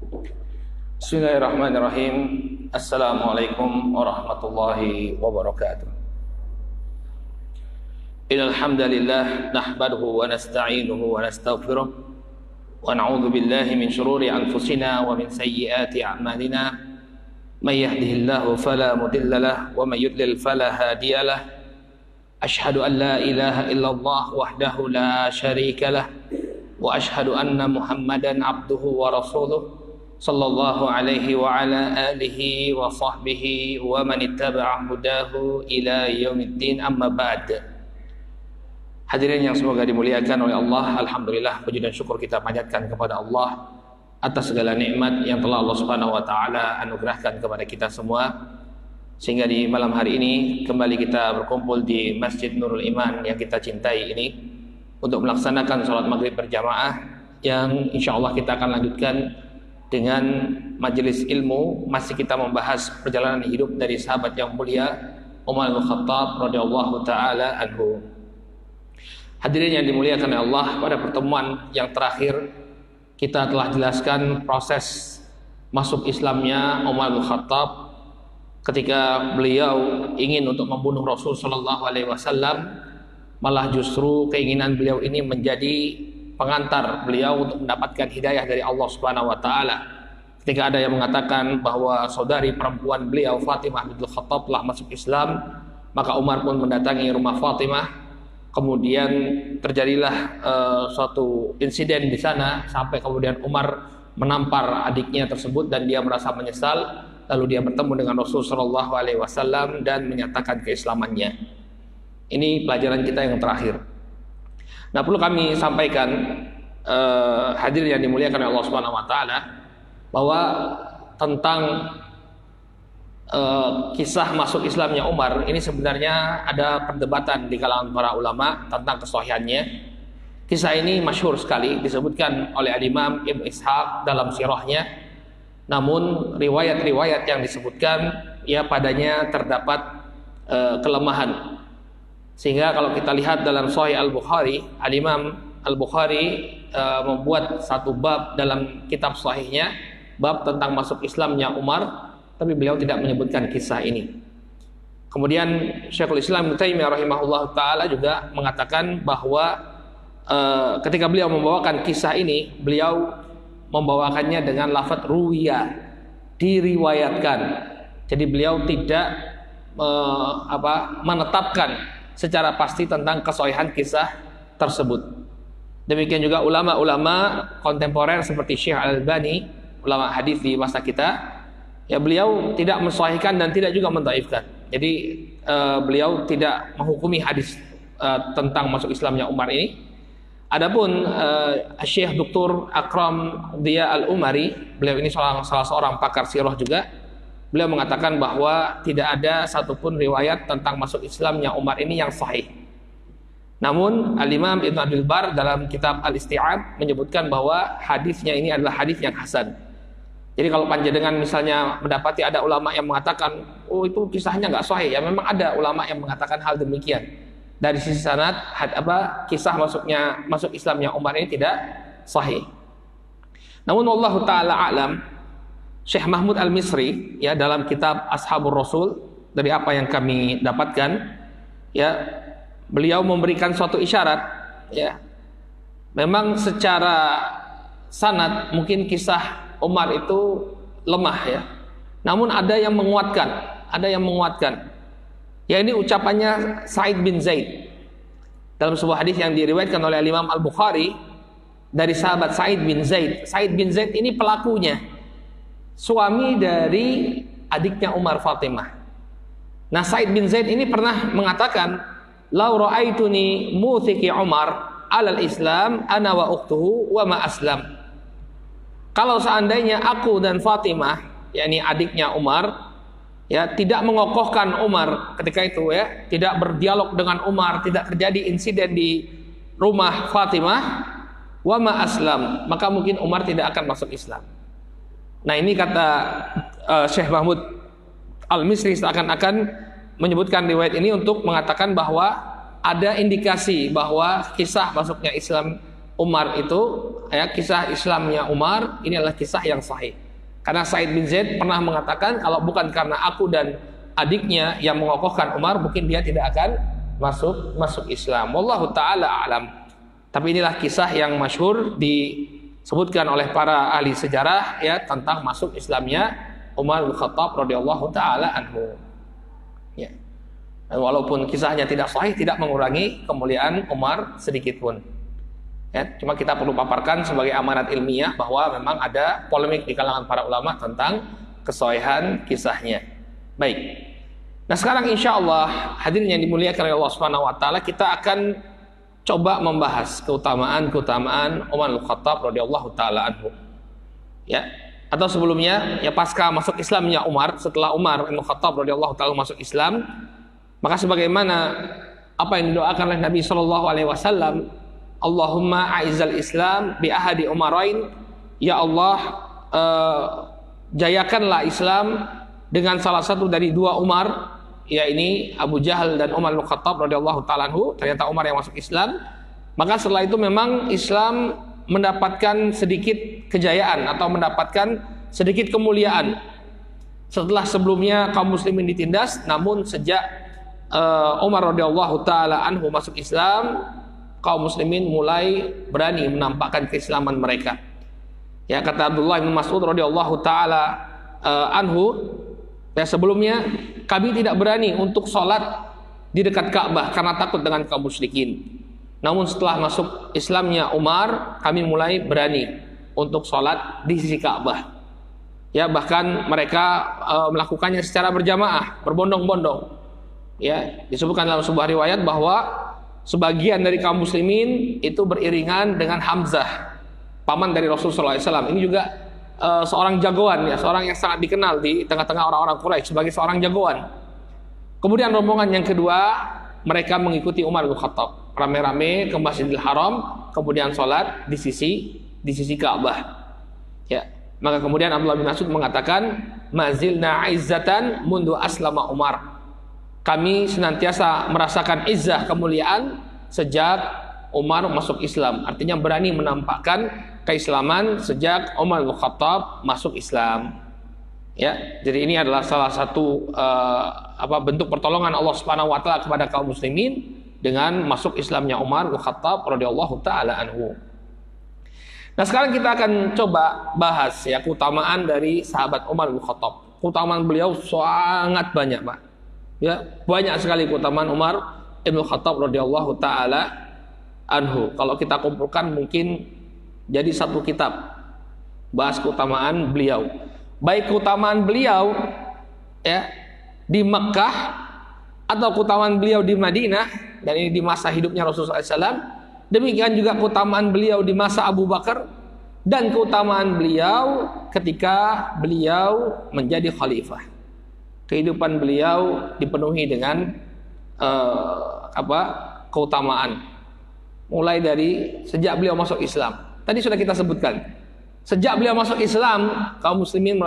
Bismillahirrahmanirrahim. Assalamualaikum warahmatullahi wabarakatuh. Innal hamdalillah nahmaduhu wa nasta'inuhu wa nastaghfiruh wa na'udzu billahi min shururi anfusina wa min sayyiati a'malina. May yahdihillahu fala mudilla lahu wa may yudlil fala hadiya lahu. Ashhadu an la ilaha illallah wahdahu la syarika lahu wa ashhadu anna Muhammadan abduhu wa rasuluh sallallahu alaihi wa ala alihi wa sahbihi wa man ittaba'a hudahu ila yaumiddin, amma ba'd. Hadirin yang semoga dimuliakan oleh Allah, alhamdulillah puji dan syukur kita panjatkan kepada Allah atas segala nikmat yang telah Allah Subhanahu wa taala anugerahkan kepada kita semua, sehingga di malam hari ini kembali kita berkumpul di Masjid Nurul Iman yang kita cintai ini untuk melaksanakan salat maghrib berjamaah yang insyaallah kita akan lanjutkan dengan majelis ilmu. Masih kita membahas perjalanan hidup dari sahabat yang mulia Umar bin Khattab radhiyallahu taala anhu. Hadirin yang dimuliakan oleh Allah, pada pertemuan yang terakhir kita telah jelaskan proses masuk Islamnya Umar bin Khattab ketika beliau ingin untuk membunuh Rasul sallallahu alaihi wasallam. Malah justru keinginan beliau ini menjadi pengantar beliau untuk mendapatkan hidayah dari Allah Subhanahu wa taala. Ketika ada yang mengatakan bahwa saudari perempuan beliau Fatimah bintul Khattab telah masuk Islam, maka Umar pun mendatangi rumah Fatimah. Kemudian terjadilah suatu insiden di sana sampai kemudian Umar menampar adiknya tersebut dan dia merasa menyesal. Lalu dia bertemu dengan Rasul sallallahu alaihi wasallam dan menyatakan keislamannya. Ini pelajaran kita yang terakhir. Nah, perlu kami sampaikan hadirin yang dimuliakan oleh Allah Subhanahu wa taala bahwa tentang kisah masuk Islamnya Umar ini sebenarnya ada perdebatan di kalangan para ulama tentang kesahihannya. Kisah ini masyhur sekali disebutkan oleh Imam Ibn Ishaq dalam sirahnya. Namun riwayat-riwayat yang disebutkan ya padanya terdapat kelemahan. Sehingga kalau kita lihat dalam Sahih Al-Bukhari, Al-Imam Al-Bukhari membuat satu bab dalam kitab sahihnya, bab tentang masuk Islamnya Umar, tapi beliau tidak menyebutkan kisah ini. Kemudian Syekhul Islam Ibnu Taimiyah rahimahullah ta'ala juga mengatakan bahwa ketika beliau membawakan kisah ini, beliau membawakannya dengan lafaz ruwiya, diriwayatkan. Jadi beliau tidak menetapkan secara pasti tentang kesahihan kisah tersebut. Demikian juga ulama-ulama kontemporer seperti Syekh Al-Albani, ulama hadis di masa kita, ya beliau tidak mensahihkan dan tidak juga mendhaifkan. Jadi beliau tidak menghukumi hadis tentang masuk Islamnya Umar ini. Adapun Syekh Dr. Akram Diya Al-Umari, beliau ini salah seorang pakar sirah juga. Beliau mengatakan bahwa tidak ada satupun riwayat tentang masuk Islamnya Umar ini yang sahih. Namun Al-Imam Ibn Abdul Bar dalam kitab Al-Isti'ab menyebutkan bahwa hadisnya ini adalah hadis yang hasan. Jadi kalau panjenengan misalnya mendapati ada ulama yang mengatakan, oh itu kisahnya nggak sahih, ya memang ada ulama yang mengatakan hal demikian. Dari sisi sanad, kisah masuk Islamnya Umar ini tidak sahih. Namun wallahu taala alam, Syekh Mahmud Al-Misri ya dalam kitab Ashabur Rasul, dari apa yang kami dapatkan ya, beliau memberikan suatu isyarat ya. Memang secara sanad mungkin kisah Umar itu lemah ya. Namun ada yang menguatkan. Ya, ini ucapannya Sa'id bin Zaid dalam sebuah hadis yang diriwayatkan oleh Imam Al-Bukhari dari sahabat Sa'id bin Zaid. Sa'id bin Zaid ini pelakunya, suami dari adiknya Umar, Fatimah. Nah, Sa'id bin Zaid ini pernah mengatakan, "Lau ra'aituni muthiki Umar alal Islam ana wa ukhtuhu wa ma aslam." Kalau seandainya aku dan Fatimah, yakni adiknya Umar, ya tidak mengokohkan Umar ketika itu ya, tidak berdialog dengan Umar, tidak terjadi insiden di rumah Fatimah, wa ma aslam, maka mungkin Umar tidak akan masuk Islam. Nah, ini kata Syekh Mahmud Al-Misri seakan-akan menyebutkan riwayat ini untuk mengatakan bahwa ada indikasi bahwa kisah masuknya Islam Umar itu ya, kisah Islamnya Umar ini adalah kisah yang sahih. Karena Sa'id bin Zaid pernah mengatakan kalau bukan karena aku dan adiknya yang mengokohkan Umar, mungkin dia tidak akan masuk Islam. Wallahu taala alam. Tapi inilah kisah yang masyhur disebutkan oleh para ahli sejarah ya tentang masuk Islamnya Umar bin Khattab radhiyallahu taala anhu. Ya. Dan walaupun kisahnya tidak sahih, tidak mengurangi kemuliaan Umar sedikit pun. Ya, cuma kita perlu paparkan sebagai amanat ilmiah bahwa memang ada polemik di kalangan para ulama tentang kesahihan kisahnya. Baik. Nah sekarang insya Allah hadirin yang dimuliakan oleh Allah Subhanahu Wa Taala, kita akan coba membahas keutamaan Umar bin Khattab radhiyallahu taala anhu. Ya. Atau sebelumnya, ya pasca masuk Islamnya Umar, setelah Umar bin Khattab radhiyallahu taala masuk Islam, maka sebagaimana apa yang didoakan oleh Nabi sallallahu alaihi wasallam, Allahumma a'izzal Islam bi ahadi Umarain, ya Allah jayakanlah Islam dengan salah satu dari dua Umar, yakni Abu Jahal dan Umar bin Khattab radhiyallahu taala anhu. Ternyata Umar yang masuk Islam. Maka setelah itu memang Islam mendapatkan sedikit kejayaan atau mendapatkan sedikit kemuliaan. Setelah sebelumnya kaum muslimin ditindas, namun sejak Umar radhiyallahu taala anhu masuk Islam, kaum muslimin mulai berani menampakkan keislaman mereka. Ya, kata Abdullah bin Mas'ud radhiyallahu taala anhu, ya sebelumnya kami tidak berani untuk sholat di dekat Ka'bah karena takut dengan kaum musyrikin. Namun setelah masuk Islamnya Umar, kami mulai berani untuk sholat di sisi Ka'bah. Ya, bahkan mereka melakukannya secara berjamaah, berbondong-bondong. Ya, disebutkan dalam sebuah riwayat bahwa sebagian dari kaum muslimin itu beriringan dengan Hamzah, paman dari Rasulullah SAW. Ini juga seorang jagoan, ya, seorang yang sangat dikenal di tengah-tengah orang-orang Quraisy sebagai seorang jagoan. Kemudian rombongan yang kedua, mereka mengikuti Umar bin Khattab, rame-rame ke Masjidil Haram, kemudian sholat di sisi Ka'bah. Ya, maka kemudian Abdullah bin Mas'ud mengatakan, mazilna izzatan mundu aslama Umar. Kami senantiasa merasakan izzah, kemuliaan sejak Umar masuk Islam. Artinya berani menampakkan keislaman sejak Umar bin Khattab masuk Islam. Ya, jadi ini adalah salah satu bentuk pertolongan Allah Subhanahu wa taala kepada kaum muslimin dengan masuk Islamnya Umar bin Khattab radhiyallahu taala anhu. Nah, sekarang kita akan coba bahas ya keutamaan dari sahabat Umar bin Khattab. Keutamaan beliau sangat banyak, Pak. Ya, banyak sekali keutamaan Umar bin Khattab radhiyallahu taala anhu. Kalau kita kumpulkan mungkin jadi satu kitab bahas keutamaan beliau. Baik keutamaan beliau ya di Mekkah atau keutamaan beliau di Madinah, dan ini di masa hidupnya Rasulullah SAW. Demikian juga keutamaan beliau di masa Abu Bakar dan keutamaan beliau ketika beliau menjadi khalifah. Kehidupan beliau dipenuhi dengan keutamaan. Mulai dari sejak beliau masuk Islam. Tadi sudah kita sebutkan. Sejak beliau masuk Islam, kaum muslimin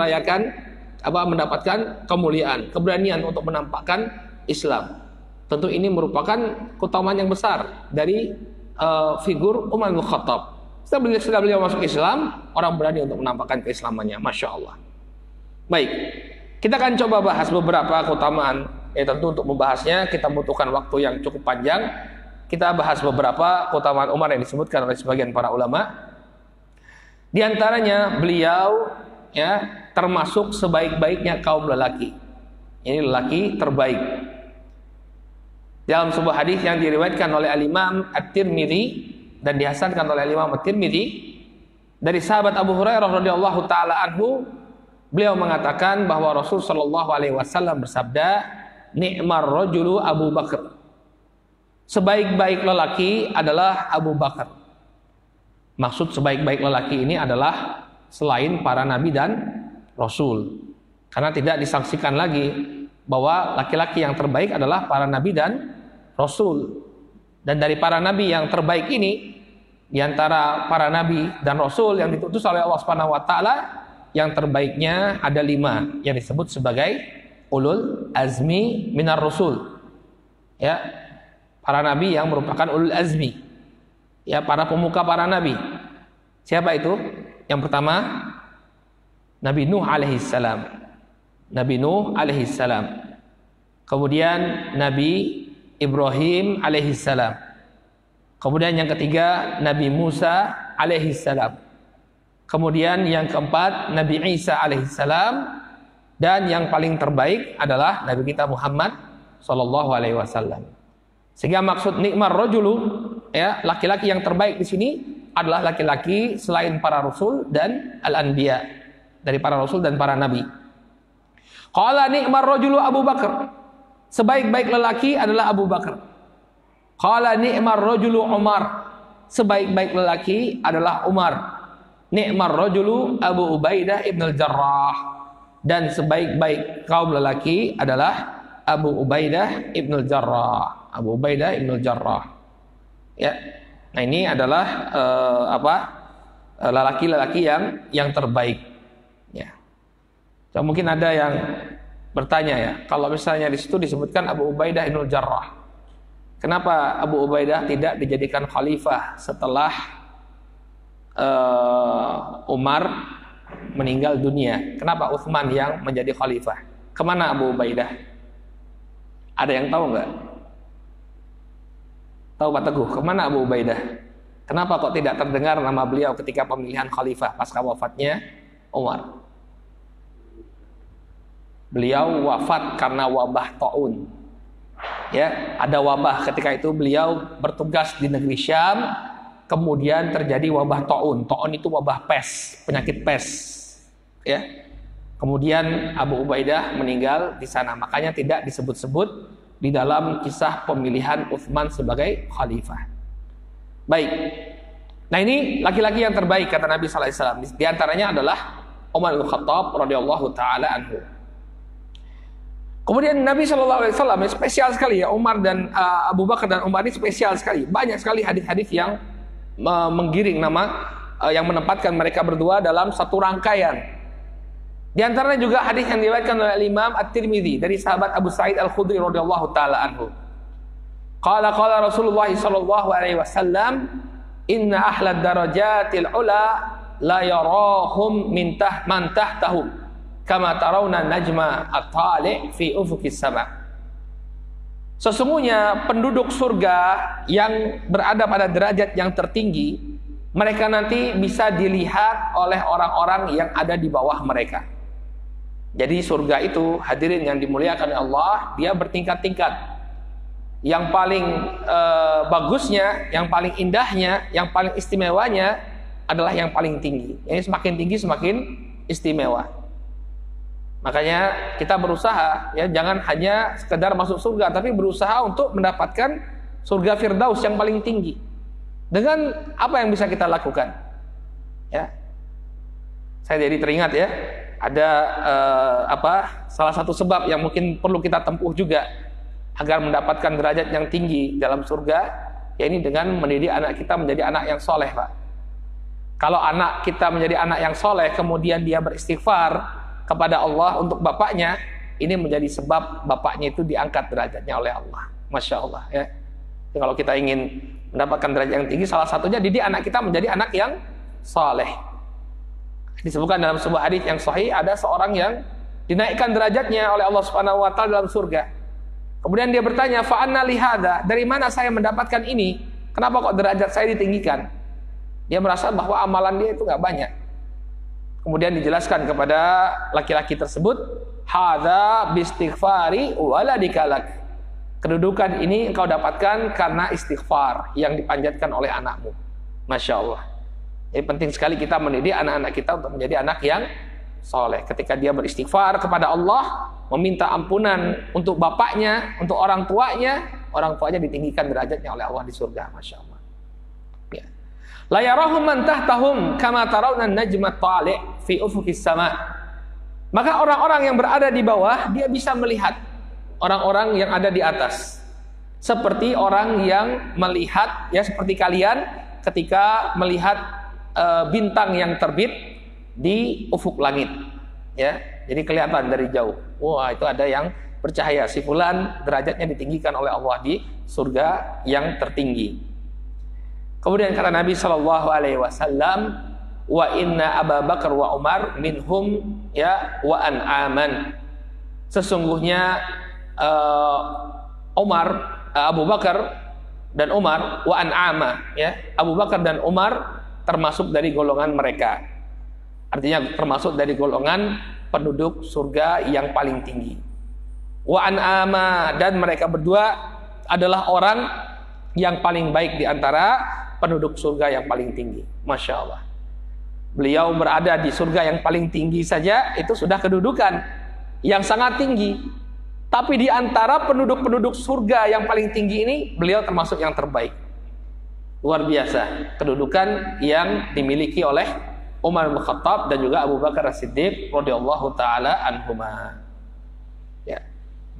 mendapatkan kemuliaan, keberanian untuk menampakkan Islam. Tentu ini merupakan keutamaan yang besar dari figur Umar bin Khattab. Setelah beliau masuk Islam, orang berani untuk menampakkan keislamannya. Masya Allah. Baik. Kita akan coba bahas beberapa keutamaan. Ya, tentu untuk membahasnya kita membutuhkan waktu yang cukup panjang. Kita bahas beberapa keutamaan Umar yang disebutkan oleh sebagian para ulama. Di antaranya beliau ya termasuk sebaik-baiknya kaum lelaki. Ini lelaki terbaik. Dalam sebuah hadis yang diriwayatkan oleh Al-Imam At-Tirmidzi dan dihasankan oleh Al-Imam At-Tirmidzi dari sahabat Abu Hurairah radhiyallahu taala anhu, beliau mengatakan bahwa Rasul sallallahu alaihi wasallam bersabda, "Ni'mar rajulu Abu Bakar." Sebaik-baik lelaki adalah Abu Bakar. Maksud sebaik-baik lelaki ini adalah selain para nabi dan rasul. Karena tidak disangsikan lagi bahwa laki-laki yang terbaik adalah para nabi dan rasul. Dan dari para nabi yang terbaik ini, di antara para nabi dan rasul yang diutus oleh Allah Subhanahu wa taala, yang terbaiknya ada 5 yang disebut sebagai ulul azmi minar rasul. Ya, para nabi yang merupakan ulul azmi. Ya, para pemuka para nabi. Siapa itu? Yang pertama, Nabi Nuh alaihissalam. Nabi Nuh alaihissalam. Kemudian Nabi Ibrahim alaihissalam. Kemudian yang ketiga, Nabi Musa alaihissalam. Kemudian yang keempat, Nabi Isa alaihissalam. Dan yang paling terbaik adalah Nabi kita Muhammad sallallahu alaihi wasallam. Sehingga maksud nikmar rajulu, ya, laki-laki yang terbaik di sini adalah laki-laki selain para rasul dan al-anbiya, dari para rasul dan para nabi. Qala nikmar rajulu Abu Bakar. Sebaik-baik lelaki adalah Abu Bakar. Qala ni'mar rajulu Umar. Sebaik-baik lelaki adalah Umar. Ni'mar rajulu Abu Ubaidah ibn al-Jarrah. Dan sebaik-baik kaum lelaki adalah Abu Ubaidah ibn al-Jarrah. Abu Ubaidah ibn al-Jarrah. Ya. Nah, ini adalah lelaki-lelaki yang terbaik. Ya. So, mungkin ada yang bertanya, ya, kalau misalnya di situ disebutkan Abu Ubaidah ibn al-Jarrah, kenapa Abu Ubaidah tidak dijadikan khalifah setelah Umar meninggal dunia? Kenapa Utsman yang menjadi khalifah? Kemana Abu Ubaidah? Ada yang tahu nggak? Tahu Pak Teguh, kemana Abu Ubaidah? Kenapa kok tidak terdengar nama beliau ketika pemilihan khalifah pasca wafatnya Umar? Beliau wafat karena wabah taun. Ya, ada wabah ketika itu beliau bertugas di negeri Syam, kemudian terjadi wabah taun. Taun itu wabah pes, penyakit pes. Ya. Kemudian Abu Ubaidah meninggal di sana, makanya tidak disebut-sebut di dalam kisah pemilihan Utsman sebagai khalifah. Baik. Nah, ini laki-laki yang terbaik kata Nabi sallallahu alaihi wasallam. Di antaranya adalah Umar bin Khattab radhiyallahu taala anhu. Kemudian Nabi sallallahu alaihi wasallam spesial sekali, ya, Umar dan Abu Bakar dan Umar ini spesial sekali. Banyak sekali hadis-hadis yang menggiring nama yang menempatkan mereka berdua dalam satu rangkaian. Di antaranya juga hadis yang diriwayatkan oleh Imam At-Tirmidzi dari sahabat Abu Sa'id Al-Khudri radhiyallahu taala anhu. Qala Rasulullah sallallahu alaihi wasallam, "Inna ahlad darajatil ula la yarahum man tahtahum kama tarawna najma at-tali' fi ufuqis sama." Sesungguhnya penduduk surga yang berada pada derajat yang tertinggi, mereka nanti bisa dilihat oleh orang-orang yang ada di bawah mereka. Jadi surga itu, hadirin yang dimuliakan Allah, dia bertingkat-tingkat. Yang paling bagusnya, yang paling indahnya, yang paling istimewanya adalah yang paling tinggi. Yang semakin tinggi semakin istimewa. Makanya kita berusaha, ya, jangan hanya sekedar masuk surga, tapi berusaha untuk mendapatkan surga Firdaus yang paling tinggi. Dengan apa yang bisa kita lakukan? Ya, saya jadi teringat, ya, ada salah satu sebab yang mungkin perlu kita tempuh juga agar mendapatkan derajat yang tinggi dalam surga, yaitu dengan mendidik anak kita menjadi anak yang soleh, Pak. Kalau anak kita menjadi anak yang soleh, kemudian dia beristighfar kepada Allah untuk bapaknya, ini menjadi sebab bapaknya itu diangkat derajatnya oleh Allah. Masya Allah, ya. Jadi kalau kita ingin mendapatkan derajat yang tinggi, salah satunya didik anak kita menjadi anak yang soleh. Disebutkan dalam sebuah hadis yang sahih, ada seorang yang dinaikkan derajatnya oleh Allah Subhanahu wa taala dalam surga. Kemudian dia bertanya, "Fa anna li hadza?" Dari mana saya mendapatkan ini? Kenapa kok derajat saya ditinggikan? Dia merasa bahwa amalan dia itu enggak banyak. Kemudian dijelaskan kepada laki-laki tersebut, "Hadza bistighfari waladika lak." Kedudukan ini engkau dapatkan karena istighfar yang dipanjatkan oleh anakmu. Masya Allah. Jadi penting sekali kita mendidik anak-anak kita untuk menjadi anak yang soleh. Ketika dia beristighfar kepada Allah, meminta ampunan untuk bapaknya, untuk orang tuanya ditinggikan derajatnya oleh Allah di surga. Masya Allah. Ya. La yarahum man tahtahum kama tarawna najma at-tali' fi ufuqis sama. Maka orang-orang yang berada di bawah, dia bisa melihat orang-orang yang ada di atas. Seperti orang yang melihat, ya, seperti kalian ketika melihat bintang yang terbit di ufuk langit, ya, jadi kelihatan dari jauh. Wah, itu ada yang bercahaya. Si fulan derajatnya ditinggikan oleh Allah di surga yang tertinggi. Kemudian kata Nabi Shallallahu Alaihi Wasallam, wa inna Abu Bakar wa Umar minhum ya wa an'aman. Sesungguhnya Abu Bakar dan Umar wa an'ama, ya, Abu Bakar dan Umar termasuk dari golongan mereka. Artinya termasuk dari golongan penduduk surga yang paling tinggi. Wa an'ama, dan mereka berdua adalah orang yang paling baik di antara penduduk surga yang paling tinggi. Masya Allah. Beliau berada di surga yang paling tinggi saja itu sudah kedudukan yang sangat tinggi. Tapi di antara penduduk-penduduk surga yang paling tinggi ini, beliau termasuk yang terbaik. Luar biasa kedudukan yang dimiliki oleh Umar bin Khattab dan juga Abu Bakar As-Siddiq radhiyallahu taala anhuma. Ya.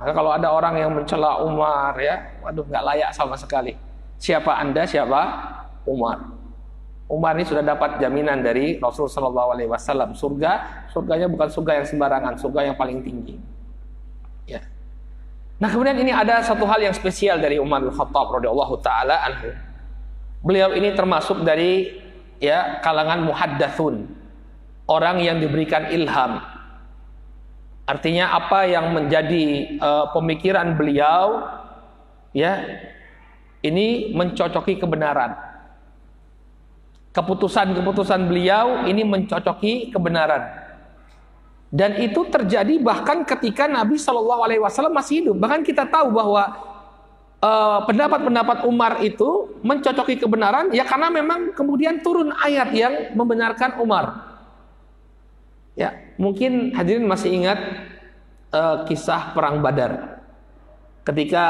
Maka kalau ada orang yang mencela Umar, ya, waduh, nggak layak sama sekali. Siapa Anda, siapa Umar? Umar ini sudah dapat jaminan dari Rasulullah SAW. Surganya bukan surga yang sembarangan, surga yang paling tinggi. Ya. Nah, kemudian ini ada satu hal yang spesial dari Umar bin Khattab radhiyallahu taala anhu. Beliau ini termasuk dari, ya, kalangan muhaddatsun, orang yang diberikan ilham. Artinya apa yang menjadi pemikiran beliau, ya, ini mencocoki kebenaran. Keputusan-keputusan beliau ini mencocoki kebenaran. Dan itu terjadi bahkan ketika Nabi SAW masih hidup. Bahkan kita tahu bahwa pendapat-pendapat Umar itu mencocoki kebenaran, ya, karena memang kemudian turun ayat yang membenarkan Umar. Ya, mungkin hadirin masih ingat kisah perang Badar. Ketika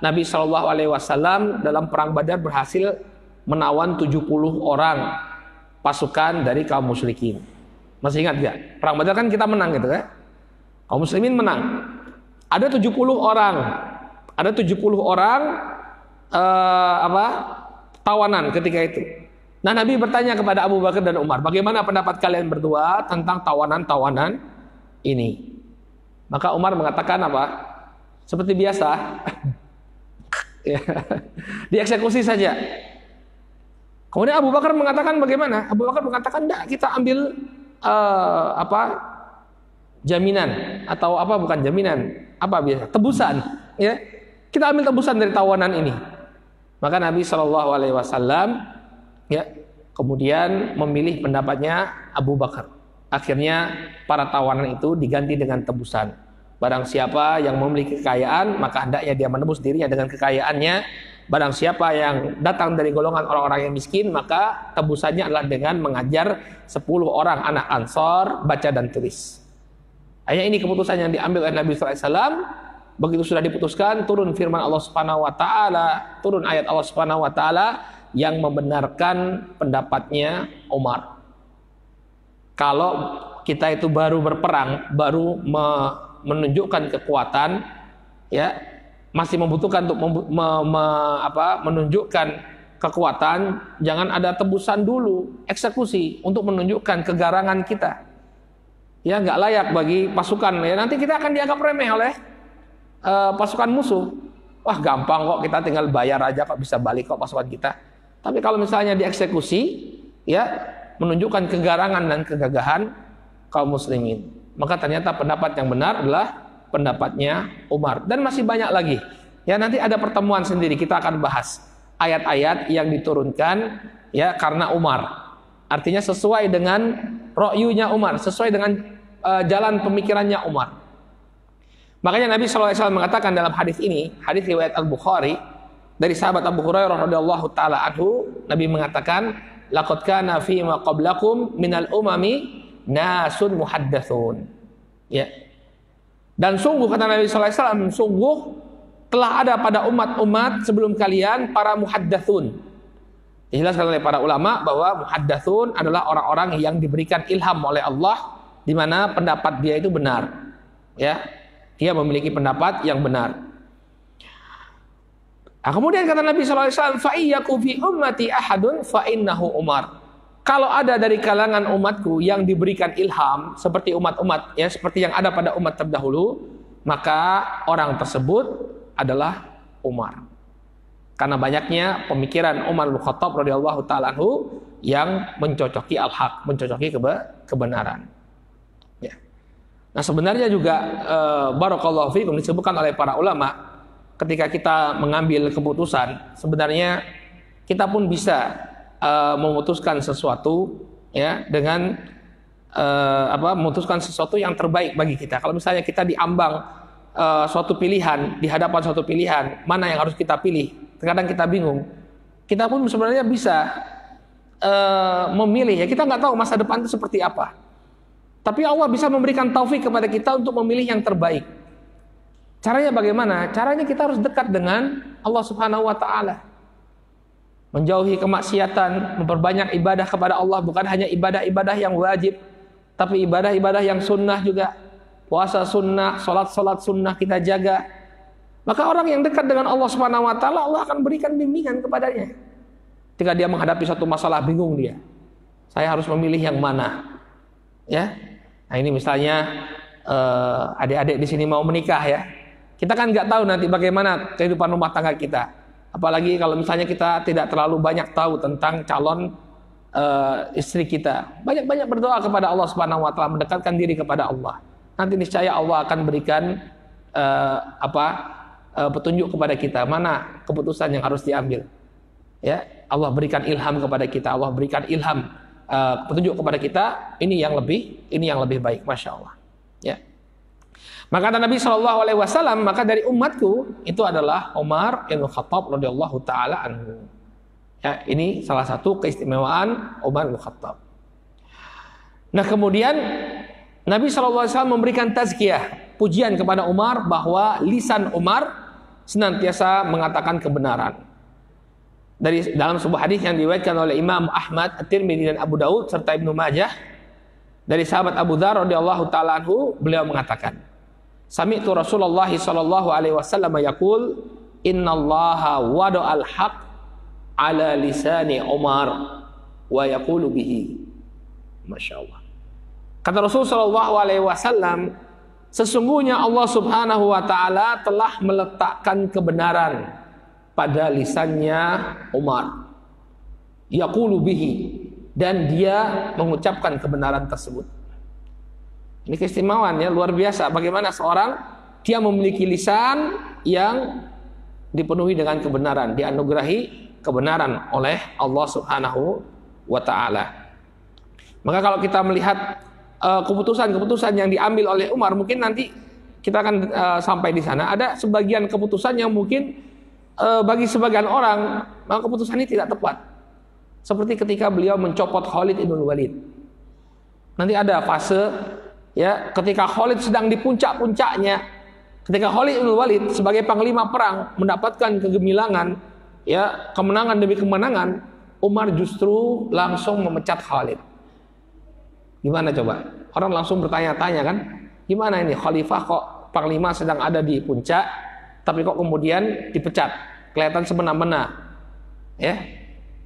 Nabi SAW dalam perang Badar berhasil menawan 70 orang pasukan dari kaum musyrikin. Masih ingat gak? Perang Badar kan kita menang gitu kan? Kaum muslimin menang. Ada 70 orang. Ada 70 orang tawanan ketika itu. Nah, Nabi bertanya kepada Abu Bakar dan Umar, bagaimana pendapat kalian berdua tentang tawanan-tawanan ini? Maka Umar mengatakan apa? Seperti biasa. Ya, dieksekusi saja. Kemudian Abu Bakar mengatakan bagaimana? Abu Bakar mengatakan, enggak, kita ambil jaminan, atau bukan jaminan, biasa tebusan, ya, kita ambil tebusan dari tawanan ini. Maka Nabi SAW, ya, kemudian memilih pendapatnya Abu Bakar. Akhirnya para tawanan itu diganti dengan tebusan. Barang siapa yang memiliki kekayaan, maka hendaknya dia menebus dirinya dengan kekayaannya. Barang siapa yang datang dari golongan orang-orang yang miskin, maka tebusannya adalah dengan mengajar 10 orang anak Ansor baca dan tulis. Hanya ini keputusan yang diambil oleh Nabi SAW. Begitu sudah diputuskan, turun firman Allah Subhanahu wa taala, turun ayat Allah Subhanahu wa taala yang membenarkan pendapatnya Umar. Kalau kita itu baru berperang, baru menunjukkan kekuatan, ya, masih membutuhkan untuk menunjukkan kekuatan, jangan ada tebusan dulu, eksekusi untuk menunjukkan kegarangan kita. Ya, nggak layak bagi pasukan. Ya, nanti kita akan dianggap remeh oleh pasukan musuh. Wah, gampang kok, kita tinggal bayar aja kok bisa balik kok pasukan kita. Tapi kalau misalnya dieksekusi, ya, menunjukkan kegarangan dan kegagahan kaum muslimin, maka ternyata pendapat yang benar adalah pendapatnya Umar. Dan masih banyak lagi. Ya, nanti ada pertemuan sendiri kita akan bahas ayat-ayat yang diturunkan, ya, karena Umar. Artinya sesuai dengan ro'yunya Umar, sesuai dengan jalan pemikirannya Umar. Makanya Nabi SAW mengatakan dalam hadis ini, hadis riwayat Al-Bukhari dari sahabat Abu Hurairah radhiyallahu taala anhu, Nabi mengatakan, laqad kana fi ma qablakum minal umami nasun muhaddatsun. Ya. Dan sungguh, kata Nabi SAW, sungguh telah ada pada umat-umat sebelum kalian para muhaddatsun. Dijelaskan oleh para ulama bahwa muhaddatsun adalah orang-orang yang diberikan ilham oleh Allah, di mana pendapat dia itu benar. Ya, dia memiliki pendapat yang benar. Nah, kemudian kata Nabi SAW, fa iyyaku fi ummati ahadun fa innahu Umar. Kalau ada dari kalangan umatku yang diberikan ilham seperti umat-umat, ya, seperti yang ada pada umat terdahulu, maka orang tersebut adalah Umar. Karena banyaknya pemikiran Umar bin Khattab radhiyallahu taala anhu yang mencocoki al-haq, mencocoki kebenaran. Ya. Nah, sebenarnya juga barakallahu fiikum disebutkan oleh para ulama, ketika kita mengambil keputusan, sebenarnya kita pun bisa memutuskan sesuatu ya dengan memutuskan sesuatu yang terbaik bagi kita. Kalau misalnya kita diambang suatu pilihan, di hadapan suatu pilihan, mana yang harus kita pilih? Terkadang kita bingung. Kita pun sebenarnya bisa memilih ya. Kita nggak tahu masa depan itu seperti apa. Tapi Allah bisa memberikan taufik kepada kita untuk memilih yang terbaik. Caranya bagaimana? Caranya kita harus dekat dengan Allah Subhanahu wa taala. Menjauhi kemaksiatan, memperbanyak ibadah kepada Allah, bukan hanya ibadah-ibadah yang wajib, tapi ibadah-ibadah yang sunnah juga. Puasa sunnah, salat sunnah kita jaga. Maka orang yang dekat dengan Allah Subhanahu wa taala, Allah akan berikan bimbingan kepadanya. Ketika dia menghadapi suatu masalah, bingung dia. Saya harus memilih yang mana? Ya. Nah, ini misalnya adik-adik di sini mau menikah ya. Kita kan nggak tahu nanti bagaimana kehidupan rumah tangga kita. Apalagi kalau misalnya kita tidak terlalu banyak tahu tentang calon istri kita. Banyak-banyak berdoa kepada Allah Subhanahu wa taala, mendekatkan diri kepada Allah. Nanti niscaya Allah akan berikan petunjuk kepada kita mana keputusan yang harus diambil. Ya, Allah berikan ilham kepada kita, Allah berikan ilham petunjuk kepada kita, ini yang lebih baik, masya Allah. Ya. Maka kata Nabi SAW, maka dari umatku itu adalah Umar bin Khattab radhiyallahu taala anhu. Ya, ini salah satu keistimewaan Umar bin Khattab. Nah, kemudian Nabi SAW memberikan tazkiyah, pujian kepada Umar, bahwa lisan Umar senantiasa mengatakan kebenaran. Dari dalam sebuah hadis yang diriwayatkan oleh Imam Ahmad, At-Tirmidzi dan Abu Daud serta Ibnu Majah, dari sahabat Abu Dzar radhiyallahu taala anhu, beliau mengatakan, sami'tu Rasulullah sallallahu alaihi wasallam yaqul, innallaha wada'al haqq ala lisani Umar wa yaqulu bihi. Masyaallah. Kata Rasul sallallahu alaihi wasallam, sesungguhnya Allah Subhanahu wa taala telah meletakkan kebenaran pada lisannya Umar. Yaqulu bihi, dan dia mengucapkan kebenaran tersebut. Ini keistimewaan ya, luar biasa. Bagaimana seorang dia memiliki lisan yang dipenuhi dengan kebenaran, dianugerahi kebenaran oleh Allah Subhanahu wa taala. Maka kalau kita melihat keputusan-keputusan yang diambil oleh Umar, mungkin nanti kita akan sampai di sana. Ada sebagian keputusan yang mungkin bagi sebagian orang maka keputusan ini tidak tepat. Seperti ketika beliau mencopot Khalid ibn Walid. Nanti ada fase ya, ketika Khalid sedang di puncak-puncaknya, ketika Khalid ibn Walid sebagai panglima perang mendapatkan kegemilangan, ya, kemenangan demi kemenangan, Umar justru langsung memecat Khalid. Gimana coba? Orang langsung bertanya-tanya kan, gimana ini khalifah kok panglima sedang ada di puncak, tapi kok kemudian dipecat? Kelihatan semena-mena, ya.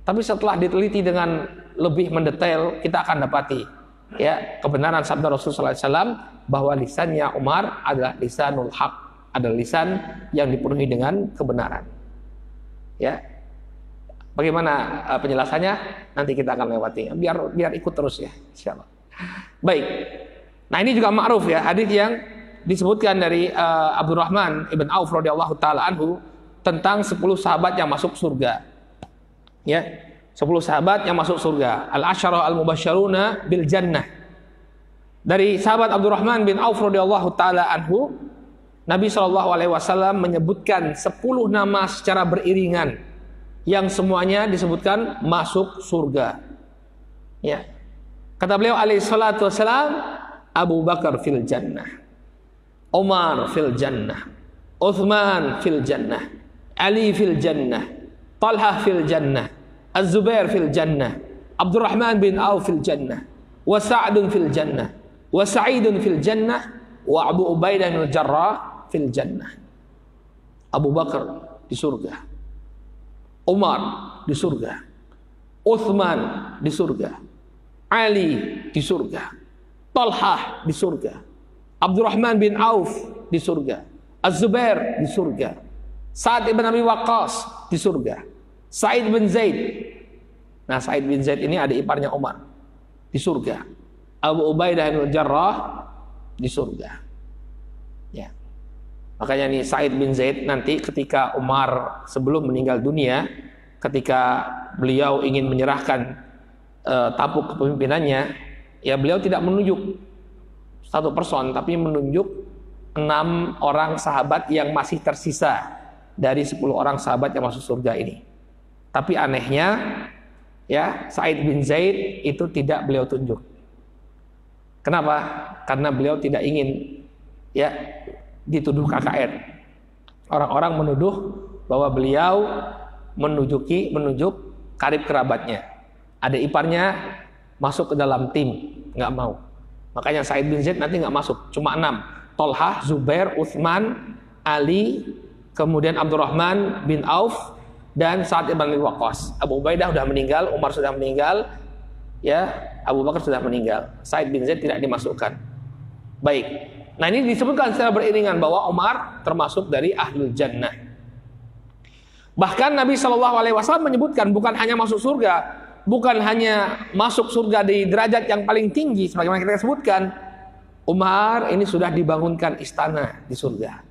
Tapi setelah diteliti dengan lebih mendetail, kita akan dapati, ya, kebenaran sabda Rasulullah SAW bahwa lisannya Umar adalah lisanul haq, adalah lisan yang dipenuhi dengan kebenaran. Ya, bagaimana penjelasannya? Nanti kita akan lewati. Biar ikut terus ya, insyaallah. Baik. Nah, ini juga ma'ruf ya, hadis yang disebutkan dari Abdurrahman ibn Auf radhiyallahu taala anhu tentang 10 sahabat yang masuk surga. Ya, 10 sahabat yang masuk surga. Al-asyara al-mubasysyaruna bil jannah. Dari sahabat Abdurrahman bin Auf radhiyallahu taala anhu, Nabi SAW menyebutkan 10 nama secara beriringan yang semuanya disebutkan masuk surga. Ya. Kata beliau alaihi salatu wassalam, Abu Bakar fil jannah, Umar fil jannah, Uthman fil jannah, Ali fil jannah, Talha fil jannah, Az-Zubair fil jannah, Abdurrahman bin Auf fil jannah, wa Sa'dun fil jannah, wa Sa'idun fil jannah, wa Abu Ubaidah bin Jarrah fil jannah. Abu Bakar di surga, Umar di surga, Uthman di surga, Ali di surga, Talha di surga, Abdurrahman bin Auf di surga, Az-Zubair di surga, Sa'ad ibn Abi Waqqas di surga. Sa'id bin Zaid. Nah, Sa'id bin Zaid ini ada iparnya Umar di surga. Abu Ubaidah bin Jarrah di surga. Ya. Makanya nih Sa'id bin Zaid nanti ketika Umar sebelum meninggal dunia, ketika beliau ingin menyerahkan tampuk kepemimpinannya, ya beliau tidak menunjuk satu person, tapi menunjuk 6 orang sahabat yang masih tersisa dari 10 orang sahabat yang masuk surga ini. Tapi anehnya, ya Sa'id bin Zaid itu tidak beliau tunjuk. Kenapa? Karena beliau tidak ingin ya dituduh KKN. Orang-orang menuduh bahwa beliau menunjuk karib kerabatnya. Ada iparnya masuk ke dalam tim, nggak mau. Makanya Sa'id bin Zaid nanti nggak masuk, cuma 6. Tolhah, Zubair, Utsman, Ali, kemudian Abdurrahman bin Auf, dan Sa'ad bin Abi Waqqas. Abu Ubaidah sudah meninggal, Umar sudah meninggal, ya Abu Bakar sudah meninggal. Sa'id bin Zaid tidak dimasukkan. Baik. Nah, ini disebutkan secara beriringan bahwa Umar termasuk dari Ahlul Jannah. Bahkan Nabi SAW menyebutkan bukan hanya masuk surga, bukan hanya masuk surga di derajat yang paling tinggi sebagaimana kita sebutkan, Umar ini sudah dibangunkan istana di surga.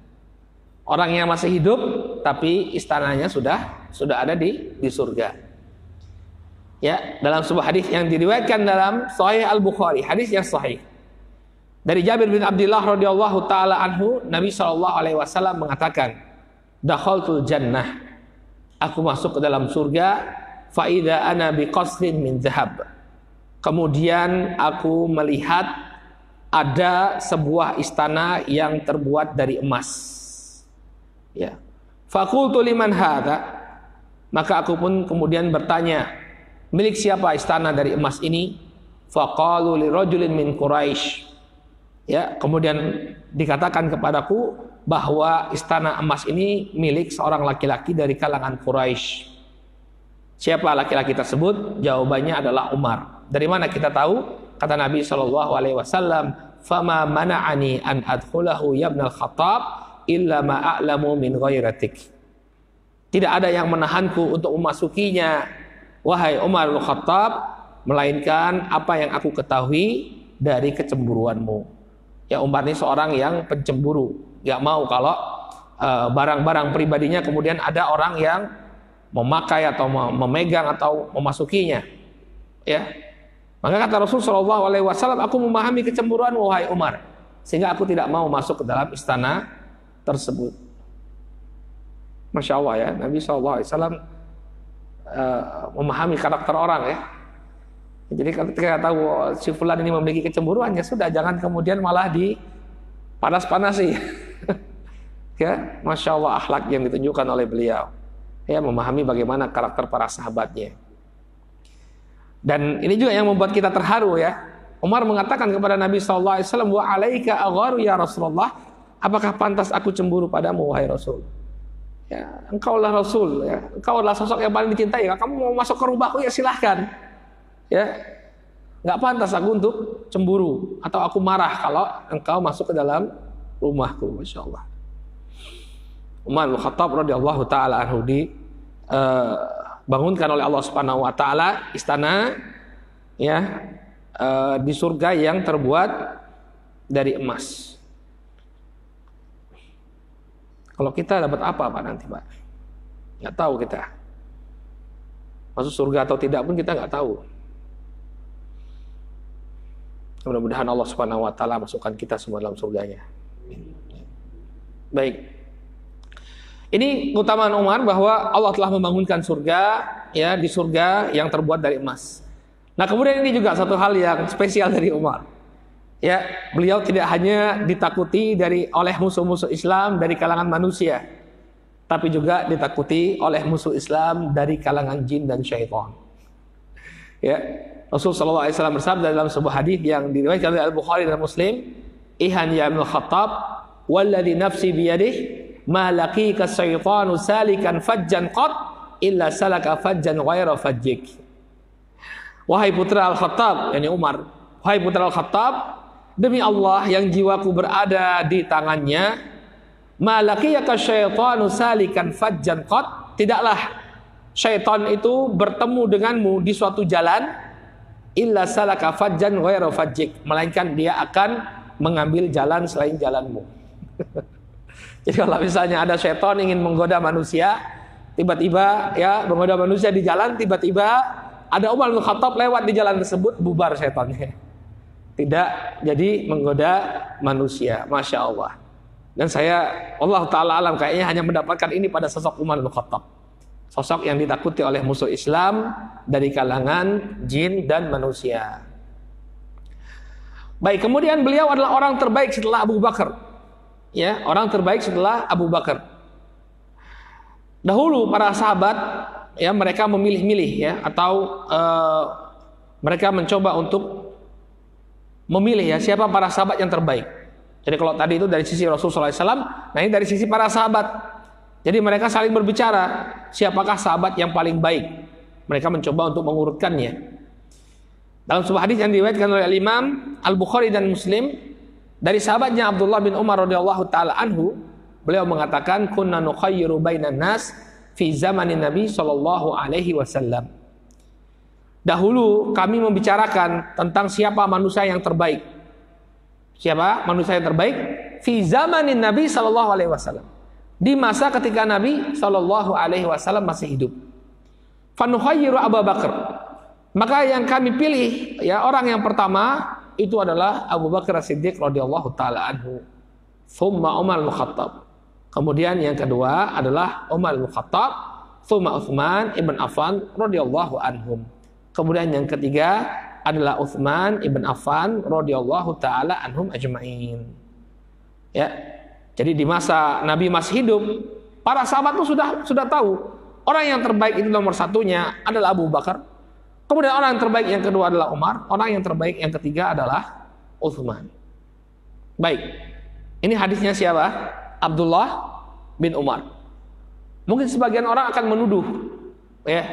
Orang yang masih hidup tapi istananya sudah ada di surga. Ya, dalam sebuah hadis yang diriwayatkan dalam Sahih Al-Bukhari, hadis yang sahih. Dari Jabir bin Abdullah radhiyallahu taala anhu, Nabi SAW mengatakan, "Dakhaltul jannah." Aku masuk ke dalam surga, fa idza ana biqasrin min zahab. Kemudian aku melihat ada sebuah istana yang terbuat dari emas. Ya. Faqultu liman hadza? Maka aku pun kemudian bertanya, milik siapa istana dari emas ini? Faqalu li rajulin min Quraisy. Ya, kemudian dikatakan kepadaku bahwa istana emas ini milik seorang laki-laki dari kalangan Quraisy. Siapa laki-laki tersebut? Jawabannya adalah Umar. Dari mana kita tahu? Kata Nabi SAW, "Fama mana'ani an adkhulahu ya ibnal Khattab illa ma a'lamu min ghairatik." Tidak ada yang menahanku untuk memasukinya, wahai Umar bin Khattab, melainkan apa yang aku ketahui dari kecemburuanmu. Ya, Umar ini seorang yang pencemburu, gak mau kalau barang-barang pribadinya kemudian ada orang yang memakai atau memegang atau memasukinya. Ya. Maka kata Rasulullah SAW, aku memahami kecemburuanmu wahai Umar, sehingga aku tidak mau masuk ke dalam istana tersebut. Masya Allah ya, Nabi SAW memahami karakter orang ya. Jadi ketika tahu si fulan ini memiliki kecemburuan, ya sudah, jangan kemudian malah dipanas-panasi. Ya, Masya Allah akhlak yang ditunjukkan oleh beliau. Ya, memahami bagaimana karakter para sahabatnya. Dan ini juga yang membuat kita terharu ya. Umar mengatakan kepada Nabi SAW, wa alaika agharu ya Rasulullah, apakah pantas aku cemburu padamu wahai Rasul? Ya, engkaulah Rasul ya. Engkaulah sosok yang paling dicintai. Kamu mau masuk ke rumahku ya silahkan. Ya. Enggak pantas aku untuk cemburu atau aku marah kalau engkau masuk ke dalam rumahku. Masya Allah. Umar bin Khattab radhiyallahu taala anhu bangunkan oleh Allah Subhanahu wa taala istana ya di surga yang terbuat dari emas. Kalau kita dapat apa Pak nanti Pak? Nggak tahu kita. Masuk surga atau tidak pun kita nggak tahu. Mudah-mudahan Allah Subhanahu wa taala masukkan kita semua dalam surganya. Baik. Ini keutamaan Umar bahwa Allah telah membangunkan surga ya, di surga yang terbuat dari emas. Nah, kemudian ini juga satu hal yang spesial dari Umar. Ya, beliau tidak hanya ditakuti oleh musuh-musuh Islam dari kalangan manusia, tapi juga ditakuti oleh musuh Islam dari kalangan jin dan syaitan. Ya, Rasulullah SAW bersabda dalam sebuah hadis yang diriwayatkan oleh Al-Bukhari dan Muslim, "Ihan ya Ibnu Khattab, walladzi nafsi biyadihi ma laqika syaitanu salikan fajjan qat illa salaka fajjan ghaira fajjik." Wahai putra Al-Khattab, yakni Umar, wahai putra Al-Khattab, demi Allah yang jiwaku berada di tangannya, ma laqiyaka syaitanu salikan fajjan qat, tidaklah syaitan itu bertemu denganmu di suatu jalan illa salaka fajjan ghairu fajjik, melainkan dia akan mengambil jalan selain jalanmu. Jadi kalau misalnya ada syaitan ingin menggoda manusia, tiba-tiba ya menggoda manusia di jalan, tiba-tiba ada Umar bin Khattab lewat di jalan tersebut, bubar syaitannya. Tidak jadi menggoda manusia. Masya Allah. Dan saya Allah Ta'ala alam kayaknya hanya mendapatkan ini pada sosok Umar bin Khattab, sosok yang ditakuti oleh musuh Islam dari kalangan jin dan manusia. Baik, kemudian beliau adalah orang terbaik setelah Abu Bakar. Ya, orang terbaik setelah Abu Bakar. Dahulu para sahabat ya mereka memilih-milih ya, atau mereka mencoba untuk memilih ya siapa para sahabat yang terbaik. Jadi kalau tadi itu dari sisi Rasulullah SAW, nah ini dari sisi para sahabat. Jadi mereka saling berbicara, siapakah sahabat yang paling baik. Mereka mencoba untuk mengurutkannya. Dalam sebuah hadis yang diriwayatkan oleh Imam Al-Bukhari dan Muslim dari sahabatnya Abdullah bin Umar radhiyallahu taala anhu, beliau mengatakan kunna nukhayyiru bainan nas fi zamanin Nabi sallallahu alaihi wasallam. Dahulu kami membicarakan tentang siapa manusia yang terbaik. Siapa manusia yang terbaik? Fi zamanin Nabi sallallahu alaihi wasallam. Di masa ketika Nabi sallallahu alaihi wasallam masih hidup. Fanukhayyiru Abu Bakar. Maka yang kami pilih ya orang yang pertama itu adalah Abu Bakar As-Siddiq radhiyallahu taala anhu. Tsumma Umar bin Khattab. Kemudian yang kedua adalah Umar bin Khattab, tsumma Utsman ibn Affan radhiyallahu anhum. Kemudian yang ketiga adalah Utsman ibn Affan radhiyallahu taala anhum ajma'in. Ya. Jadi di masa Nabi masih hidup, para sahabat itu sudah tahu orang yang terbaik itu nomor satunya adalah Abu Bakar. Kemudian orang yang terbaik yang kedua adalah Umar, orang yang terbaik yang ketiga adalah Utsman. Baik. Ini hadisnya siapa? Abdullah bin Umar. Mungkin sebagian orang akan menuduh ya,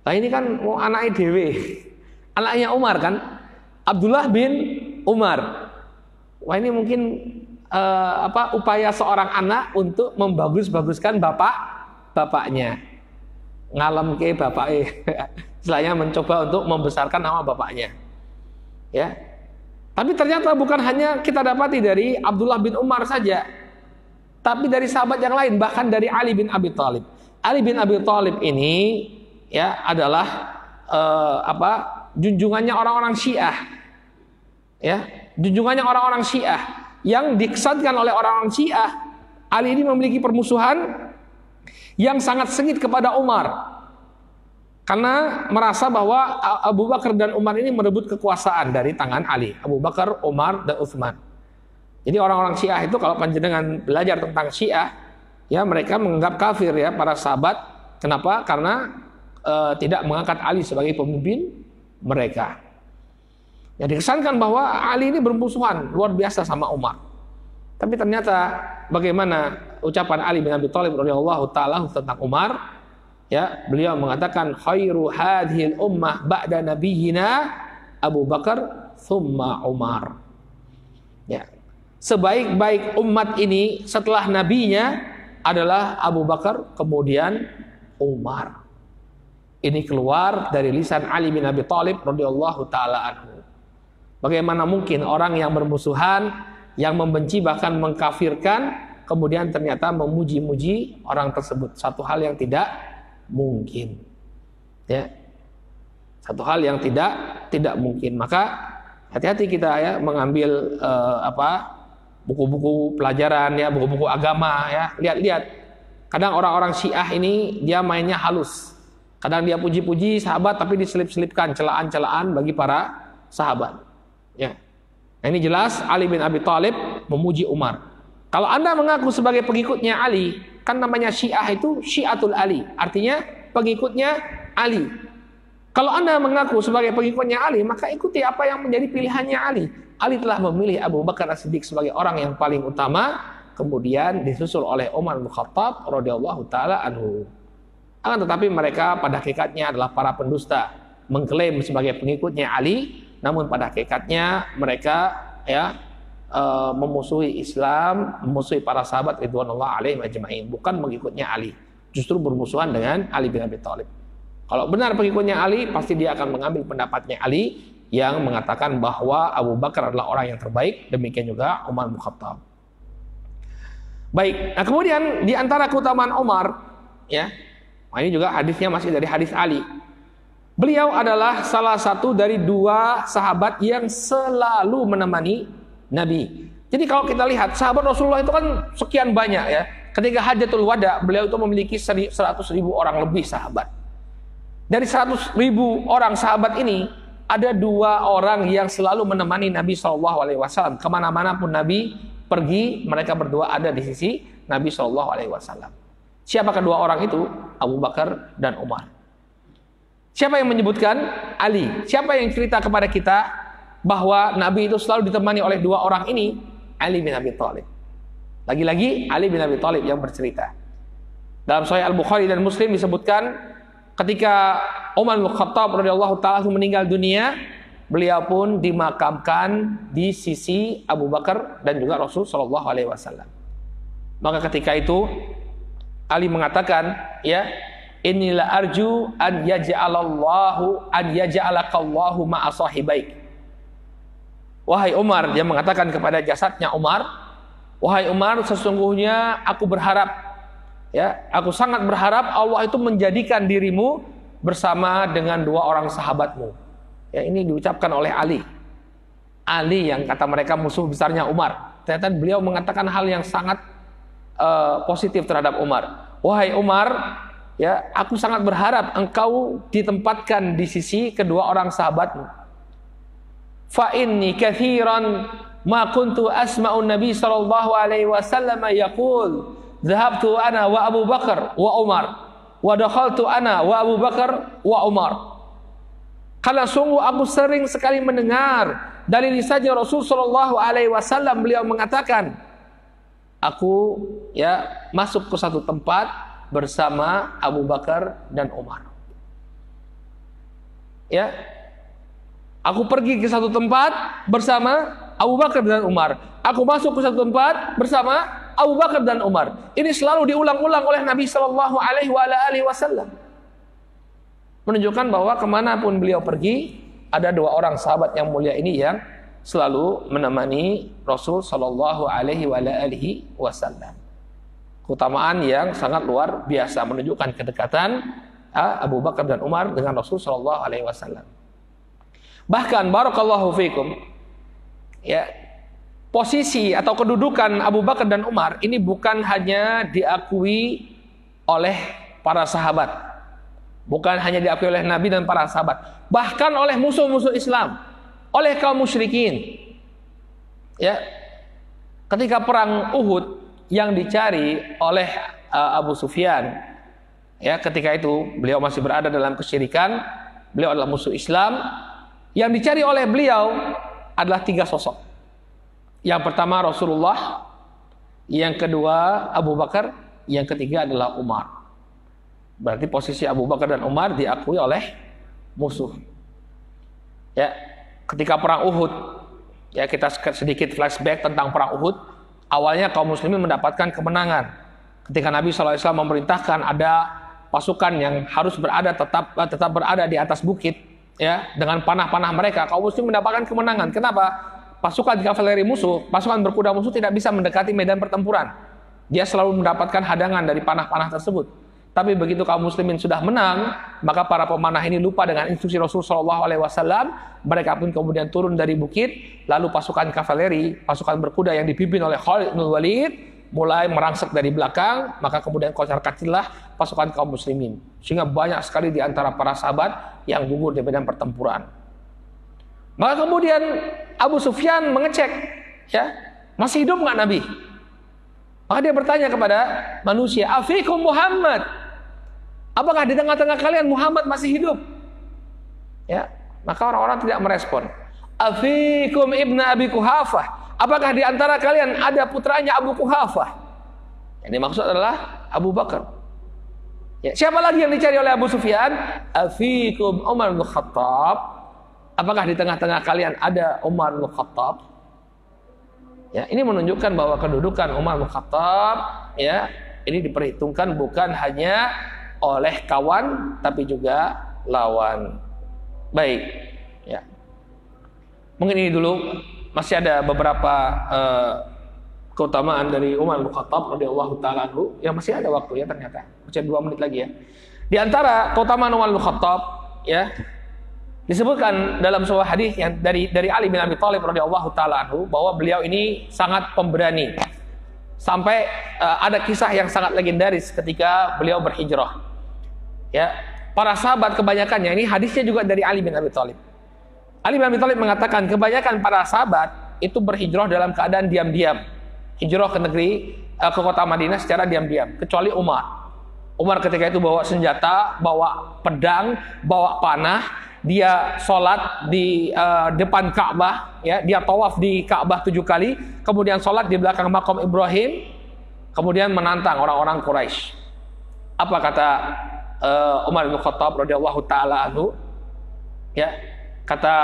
nah ini kan mau anaknya dewe, anaknya Umar kan, Abdullah bin Umar. Wah ini mungkin upaya seorang anak untuk membagus-baguskan bapaknya, ngalem ke bapaknya, istilahnya mencoba untuk membesarkan nama bapaknya. Ya, tapi ternyata bukan hanya kita dapati dari Abdullah bin Umar saja, tapi dari sahabat yang lain, bahkan dari Ali bin Abi Thalib. Ali bin Abi Thalib ini ya adalah junjungannya orang-orang Syiah. Ya, junjungannya orang-orang Syiah yang dikesankan oleh orang-orang Syiah. Ali ini memiliki permusuhan yang sangat sengit kepada Umar karena merasa bahwa Abu Bakar dan Umar ini merebut kekuasaan dari tangan Ali. Abu Bakar, Umar, dan Utsman. Jadi orang-orang Syiah itu kalau panjenengan belajar tentang Syiah, ya mereka menganggap kafir ya para sahabat. Kenapa? Karena tidak mengangkat Ali sebagai pemimpin mereka. Ya dikesankan bahwa Ali ini bermusuhan luar biasa sama Umar. Tapi ternyata bagaimana ucapan Ali bin Abi Thalib radhiyallahu taala tentang Umar? Ya, beliau mengatakan khairu hadhil ummah ba'da nabiyyina Abu Bakar tsumma Umar. Ya. Sebaik-baik umat ini setelah nabinya adalah Abu Bakar kemudian Umar. Ini keluar dari lisan Ali bin Abi Thalib radhiyallahu taala anhu. Bagaimana mungkin orang yang bermusuhan, yang membenci bahkan mengkafirkan, kemudian ternyata memuji-muji orang tersebut? Satu hal yang tidak mungkin. Ya. Satu hal yang tidak mungkin. Maka hati-hati kita ya mengambil buku-buku pelajaran ya, buku-buku agama ya. Lihat-lihat. Kadang orang-orang Syiah ini dia mainnya halus. Kadang dia puji-puji sahabat tapi diselip-selipkan celaan-celaan bagi para sahabat. Ya. Nah, ini jelas Ali bin Abi Thalib memuji Umar. Kalau Anda mengaku sebagai pengikutnya Ali, kan namanya Syiah itu Syiatul Ali, artinya pengikutnya Ali. Kalau Anda mengaku sebagai pengikutnya Ali, maka ikuti apa yang menjadi pilihannya Ali. Ali telah memilih Abu Bakar As-Siddiq sebagai orang yang paling utama, kemudian disusul oleh Umar bin Khattab radhiyallahu taala anhu. Akan tetapi mereka pada hakikatnya adalah para pendusta, mengklaim sebagai pengikutnya Ali, namun pada hakikatnya mereka ya memusuhi Islam, memusuhi para sahabat ridwanullah alaihim ajma'in, bukan mengikutnya Ali. justru bermusuhan dengan Ali bin Abi Thalib. Kalau benar pengikutnya Ali, pasti dia akan mengambil pendapatnya Ali yang mengatakan bahwa Abu Bakar adalah orang yang terbaik, demikian juga Umar bin Khattab. Baik, nah kemudian di antara keutamaan Umar, ya, ini juga hadisnya masih dari hadis Ali. Beliau adalah salah satu dari 2 sahabat yang selalu menemani Nabi. Jadi kalau kita lihat sahabat Rasulullah itu kan sekian banyak ya. Ketika Hajjatul Wada, beliau itu memiliki 100.000 orang lebih sahabat. Dari 100.000 orang sahabat ini, ada 2 orang yang selalu menemani Nabi SAW. Kemana-mana pun Nabi pergi, mereka berdua ada di sisi Nabi SAW. Siapa kedua orang itu? Abu Bakar dan Umar. Siapa yang menyebutkan? Ali. Siapa yang cerita kepada kita bahwa Nabi itu selalu ditemani oleh 2 orang ini? Ali bin Abi Thalib. Lagi-lagi Ali bin Abi Thalib yang bercerita. Dalam Sahih Al-Bukhari dan Muslim disebutkan ketika Umar bin Khattab radhiyallahu taala meninggal dunia, beliau pun dimakamkan di sisi Abu Bakar dan juga Rasul sallallahu alaihi wasallam. Maka ketika itu Ali mengatakan, ya, inilah arju an yaj'alakallahu ma'a sahibaik. Wahai Umar, dia mengatakan kepada jasadnya Umar, wahai Umar, sesungguhnya aku berharap, ya, aku sangat berharap Allah itu menjadikan dirimu bersama dengan 2 orang sahabatmu. Ya, ini diucapkan oleh Ali. Ali yang kata mereka musuh besarnya Umar. Ternyata beliau mengatakan hal yang sangat positif terhadap Umar. Wahai Umar, ya, aku sangat berharap engkau ditempatkan di sisi kedua orang sahabatmu. Fa inni katsiran ma kuntu asma'u Nabi sallallahu alaihi wasallam yaqul dhahabtu ana wa Abu Bakar wa Umar wa dakhaltu ana wa Abu Bakar wa Umar. Karena sungguh aku sering sekali mendengar dari lisannya Rasul sallallahu alaihi wasallam, beliau mengatakan, aku, ya, masuk ke satu tempat bersama Abu Bakar dan Umar. Ya, aku pergi ke satu tempat bersama Abu Bakar dan Umar. Aku masuk ke satu tempat bersama Abu Bakar dan Umar. Ini selalu diulang-ulang oleh Nabi Shallallahu Alaihi Wasallam, menunjukkan bahwa kemanapun beliau pergi, ada 2 orang sahabat yang mulia ini yang selalu menemani Rasul Shallallahu Alaihi Wasallam. Keutamaan yang sangat luar biasa, menunjukkan kedekatan Abu Bakar dan Umar dengan Rasul Shallallahu Alaihi Wasallam. Bahkan barakallahu fikum, ya, posisi atau kedudukan Abu Bakar dan Umar ini bukan hanya diakui oleh para sahabat, bukan hanya diakui oleh Nabi dan para sahabat, bahkan oleh musuh-musuh Islam, oleh kaum musyrikin. Ya, ketika perang Uhud yang dicari oleh Abu Sufyan, ya, ketika itu beliau masih berada dalam kesyirikan, beliau adalah musuh Islam. Yang dicari oleh beliau adalah 3 sosok. Yang pertama Rasulullah, yang kedua Abu Bakar, yang ketiga adalah Umar. Berarti posisi Abu Bakar dan Umar diakui oleh musuh. Ya, ketika perang Uhud, ya, kita sedikit flashback tentang perang Uhud. Awalnya kaum muslimin mendapatkan kemenangan ketika Nabi SAW memerintahkan ada pasukan yang harus tetap berada di atas bukit, ya, dengan panah-panah mereka. Kaum muslim mendapatkan kemenangan. Kenapa? Pasukan kavaleri musuh, pasukan berkuda musuh tidak bisa mendekati medan pertempuran. Dia selalu mendapatkan hadangan dari panah-panah tersebut. Tapi begitu kaum muslimin sudah menang, maka para pemanah ini lupa dengan instruksi Rasul SAW. Mereka pun kemudian turun dari bukit. Lalu pasukan kavaleri, pasukan berkuda yang dipimpin oleh Khalid bin Walid mulai merangsek dari belakang. Maka kemudian kocar-kacirlah pasukan kaum muslimin, sehingga banyak sekali di antara para sahabat yang gugur di medan pertempuran. Maka kemudian Abu Sufyan mengecek, ya, masih hidup nggak Nabi? Maka dia bertanya kepada manusia, afikum Muhammad, apakah di tengah-tengah kalian Muhammad masih hidup? Ya, maka orang-orang tidak merespon. Afikum ibnu Abi Quhafah, apakah di antara kalian ada putranya Abu Quhafah? Yang dimaksud adalah Abu Bakar. Ya, siapa lagi yang dicari oleh Abu Sufyan? Afikum Umar bin Khattab, apakah di tengah-tengah kalian ada Umar bin Khattab? Ya, ini menunjukkan bahwa kedudukan Umar bin Khattab, ya, ini diperhitungkan bukan hanya oleh kawan tapi juga lawan. Baik, ya. Mungkin ini dulu, masih ada beberapa keutamaan dari Umar bin Khattab radhiyallahu taala anhu yang masih ada waktu ya ternyata. Masih 2 menit lagi ya. Di antara keutamaan Umar bin Khattab ya disebutkan dalam sebuah hadis yang dari Ali bin Abi Thalib radhiyallahu taala anhu bahwa beliau ini sangat pemberani. Sampai ada kisah yang sangat legendaris ketika beliau berhijrah. Ya, para sahabat kebanyakannya, ini hadisnya juga dari Ali bin Abi Thalib. Ali bin Abi Thalib mengatakan kebanyakan para sahabat itu berhijrah dalam keadaan diam-diam. Hijrah ke negeri ke kota Madinah secara diam-diam, kecuali Umar. Umar ketika itu bawa senjata, bawa pedang, bawa panah, dia sholat di depan Ka'bah, ya, dia tawaf di Ka'bah 7 kali, kemudian sholat di belakang makam Ibrahim, kemudian menantang orang-orang Quraisy. Apa kata Umar bin Khattab radhiyallahu taala anhu? Ya, kata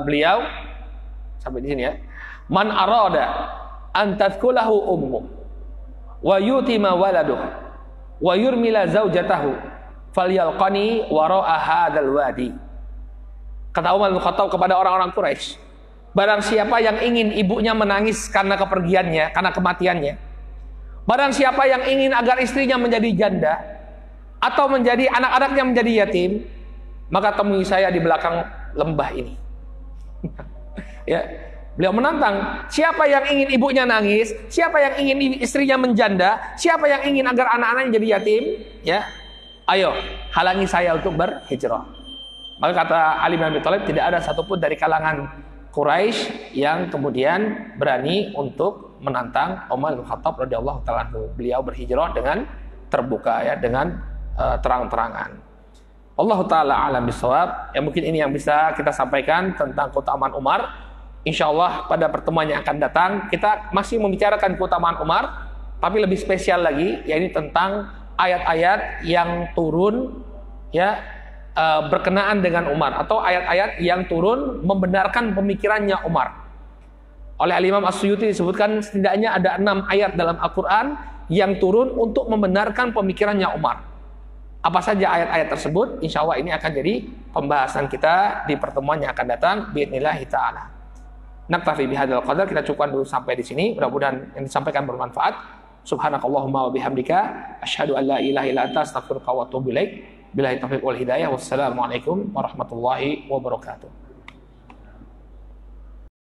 beliau sampai di sini ya. Man arada an tadkulahu ummu wa yutima waladuhu wa yurmila zaujatahu falyalqani wara'a hadzal wadi. Kata Umar bin Khattab kepada orang-orang Quraisy, barang siapa yang ingin ibunya menangis karena kepergiannya, karena kematiannya, barang siapa yang ingin agar istrinya menjadi janda atau menjadi anak-anaknya menjadi yatim, maka temui saya di belakang lembah ini. Ya, beliau menantang, siapa yang ingin ibunya nangis, siapa yang ingin istrinya menjanda, siapa yang ingin agar anak-anaknya jadi yatim, ya, ayo halangi saya untuk berhijrah. Maka kata Ali bin Abi Thalib, tidak ada satupun dari kalangan Quraisy yang kemudian berani untuk menantang Umar bin Khattab radhiyallahu taala anhu. Beliau berhijrah dengan terbuka, ya, dengan terang-terangan. Allah taala alam bisawab. Ya, mungkin ini yang bisa kita sampaikan tentang keutamaan Umar. Insyaallah pada pertemuan yang akan datang kita masih membicarakan keutamaan Umar, tapi lebih spesial lagi, yaitu tentang ayat-ayat yang turun, ya, berkenaan dengan Umar, atau ayat-ayat yang turun membenarkan pemikirannya Umar. Oleh Al-Imam As-Suyuti disebutkan setidaknya ada 6 ayat dalam Al-Quran yang turun untuk membenarkan pemikirannya Umar. Apa saja ayat-ayat tersebut? Insya Allah ini akan jadi pembahasan kita di pertemuan yang akan datang bi'idnillahi ta'ala. Naktafi bihadzal qadar, kita cukupkan dulu sampai di sini. Mudah-mudahan yang disampaikan bermanfaat. Subhanakallahumma wa bihamdika asyhadu an la ilaha illa anta astaghfiruka wa atubu ilaik. Billahi taufiq wal hidayah. Wassalamualaikum warahmatullahi wabarakatuh.